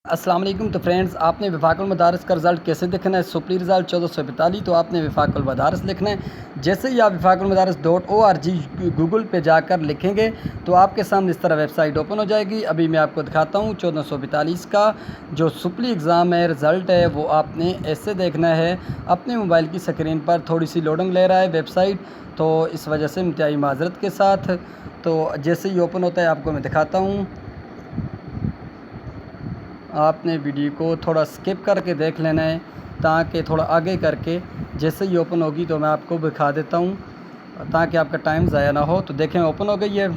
السلام علیکم۔ تو فرینڈز، آپ نے وفاق المدارس کا رزلٹ کیسے دیکھنا ہے؟ سپلی رزلٹ 1442، تو آپ نے وفاق المدارس لکھنا ہے۔ جیسے ہی آپ وفاقالمدارس.org گوگل پہ جا کر لکھیں گے تو آپ کے سامنے اس طرح ویب سائٹ اوپن ہو جائے گی۔ ابھی میں آپ کو دکھاتا ہوں 1442 کا جو سپلی ایگزام ہے، رزلٹ ہے، وہ آپ نے ایسے دیکھنا ہے۔ اپنے موبائل کی سکرین پر تھوڑی سی لوڈنگ لے رہا ہے ویب سائٹ، تو اس وجہ سے انتہائی معذرت کے ساتھ۔ تو جیسے ہی اوپن ہوتا ہے آپ کو میں دکھاتا ہوں۔ آپ نے ویڈیو کو تھوڑا سکپ کر کے دیکھ لینا ہے، تاکہ تھوڑا آگے کر کے جیسے ہی اوپن ہوگی تو میں آپ کو دکھا دیتا ہوں، تاکہ آپ کا ٹائم ضائع نہ ہو۔ تو دیکھیں اوپن ہو گئی ہے،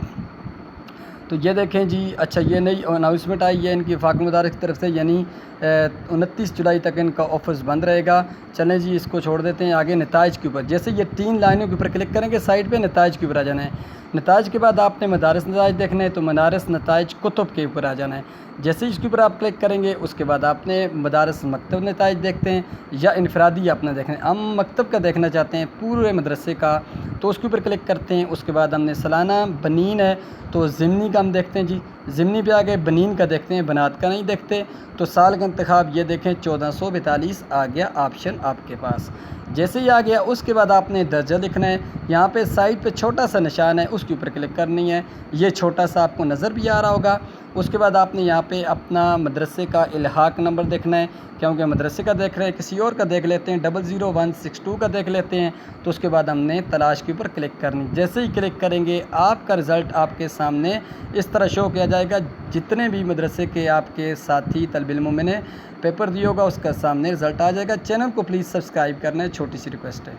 تو یہ دیکھیں جی۔ اچھا، یہ نئی اناؤنسمنٹ آئی ہے ان کی وفاق المدارس کی طرف سے، یعنی 29 جولائی تک ان کا آفس بند رہے گا۔ چلیں جی، اس کو چھوڑ دیتے ہیں۔ آگے نتائج کے اوپر، جیسے یہ 3 لائنوں کے اوپر کلک کریں گے سائٹ پہ، نتائج کے اوپر آ جانا ہے۔ نتائج کے بعد آپ نے مدارس نتائج دیکھنا ہے، تو مدارس نتائج کتب کے اوپر آ جانا ہے۔ جیسے ہی اس کے اوپر آپ کلک کریں گے، اس کے بعد آپ نے مدارس مکتب نتائج دیکھتے ہیں یا انفرادی اپنا دیکھنا ہے۔ ہم مکتب کا دیکھنا چاہتے ہیں، پورے مدرسے کا، تو اس کے اوپر کلک کرتے ہیں۔ اس کے بعد ہم نے سالانہ بنین ہے تو ضمنی کا ہم دیکھتے ہیں جی، ضمنی پہ آگے بنین کا دیکھتے ہیں، بنات کا نہیں دیکھتے۔ تو سال کا انتخاب یہ دیکھیں 1442 آ گیا آپشن آپ کے پاس۔ جیسے ہی آ گیا، اس کے بعد آپ نے درجہ لکھنا ہے۔ یہاں پہ سائٹ پہ چھوٹا سا نشان ہے، اس کے اوپر کلک کرنی ہے۔ یہ چھوٹا سا آپ کو نظر بھی آ رہا ہوگا۔ اس کے بعد آپ نے یہاں پہ اپنا مدرسے کا الحاق نمبر دیکھنا ہے، کیونکہ مدرسے کا دیکھ رہے ہیں، کسی اور کا دیکھ لیتے ہیں، 00162 کا دیکھ لیتے ہیں۔ تو اس کے بعد ہم نے تلاش کے اوپر کلک کرنی۔ جیسے ہی کلک کریں گے، آپ کا رزلٹ آپ کے سامنے اس طرح شو کیا جائے گا۔ جتنے بھی مدرسے کے آپ کے ساتھی طالب علموں میں نے پیپر دیا ہوگا، اس کا سامنے رزلٹ آ جائے گا۔ چینل کو پلیز سبسکرائب کرنا ہے، چھوٹی سی ریکویسٹ ہے۔